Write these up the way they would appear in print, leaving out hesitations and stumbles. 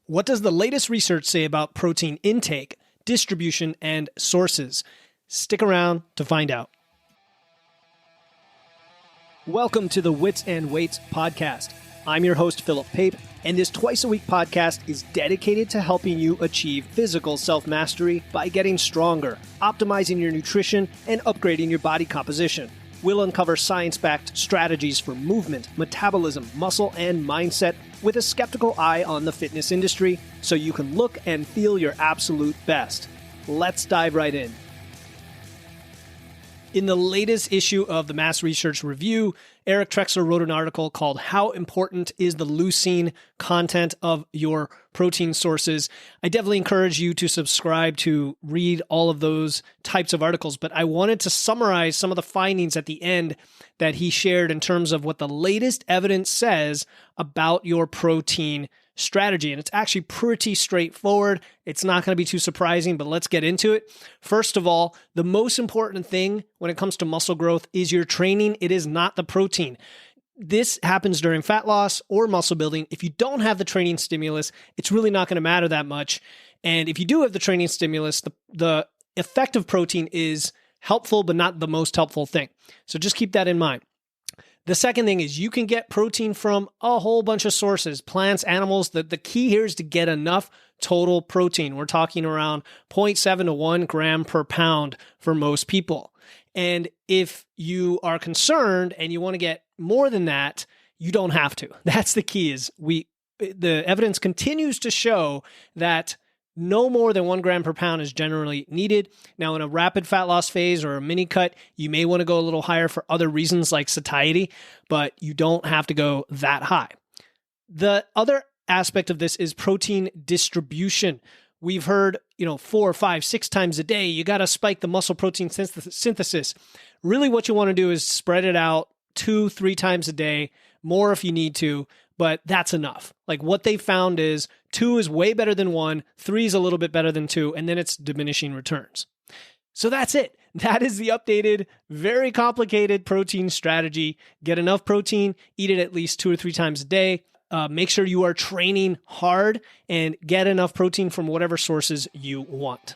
What does the latest research say about protein intake, distribution, and sources? Stick around to find out. Welcome to the Wits and Weights podcast. I'm your host, Philip Pape, and this twice-a-week podcast is dedicated to helping you achieve physical self-mastery by getting stronger, optimizing your nutrition, and upgrading your body composition. We'll uncover science-backed strategies for movement, metabolism, muscle, and mindset with a skeptical eye on the fitness industry so you can look and feel your absolute best. Let's dive right in. In the latest issue of the Mass Research Review, Eric Trexler wrote an article called How Important is the Leucine Content of Your Protein Sources? I definitely encourage you to subscribe to read all of those types of articles, but I wanted to summarize some of the findings at the end that he shared in terms of what the latest evidence says about your protein strategy. And it's actually pretty straightforward. It's not going to be too surprising, but let's get into it. First of all, the most important thing when it comes to muscle growth is your training. It is not the protein. This happens during fat loss or muscle building. If you don't have the training stimulus, it's really not going to matter that much. And if you do have the training stimulus, the effect of protein is helpful, but not the most helpful thing. So just keep that in mind. The second thing is you can get protein from a whole bunch of sources, plants, animals. The key here is to get enough total protein. We're talking around 0.7 to 1 gram per pound for most people. And if you are concerned and you want to get more than that, you don't have to. That's the key is the evidence continues to show that no more than 1 gram per pound is generally needed. Now, in a rapid fat loss phase or a mini cut, you may want to go a little higher for other reasons like satiety, but you don't have to go that high. The other aspect of this is protein distribution. We've heard, 4, 5, 6 times a day, you got to spike the muscle protein synthesis. Really what you want to do is spread it out 2, 3 times a day, more if you need to, but that's enough. Like what they found is 2 is way better than 1, 3 is a little bit better than 2, and then it's diminishing returns. So that's it. That is the updated, very complicated protein strategy. Get enough protein, eat it at least 2 or 3 times a day. Make sure you are training hard and get enough protein from whatever sources you want.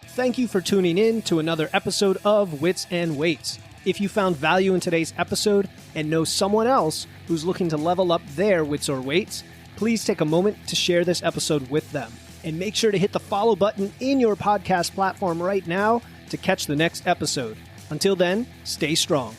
Thank you for tuning in to another episode of Wits and Weights. If you found value in today's episode and know someone else who's looking to level up their wits or weights, please take a moment to share this episode with them. And make sure to hit the follow button in your podcast platform right now to catch the next episode. Until then, stay strong.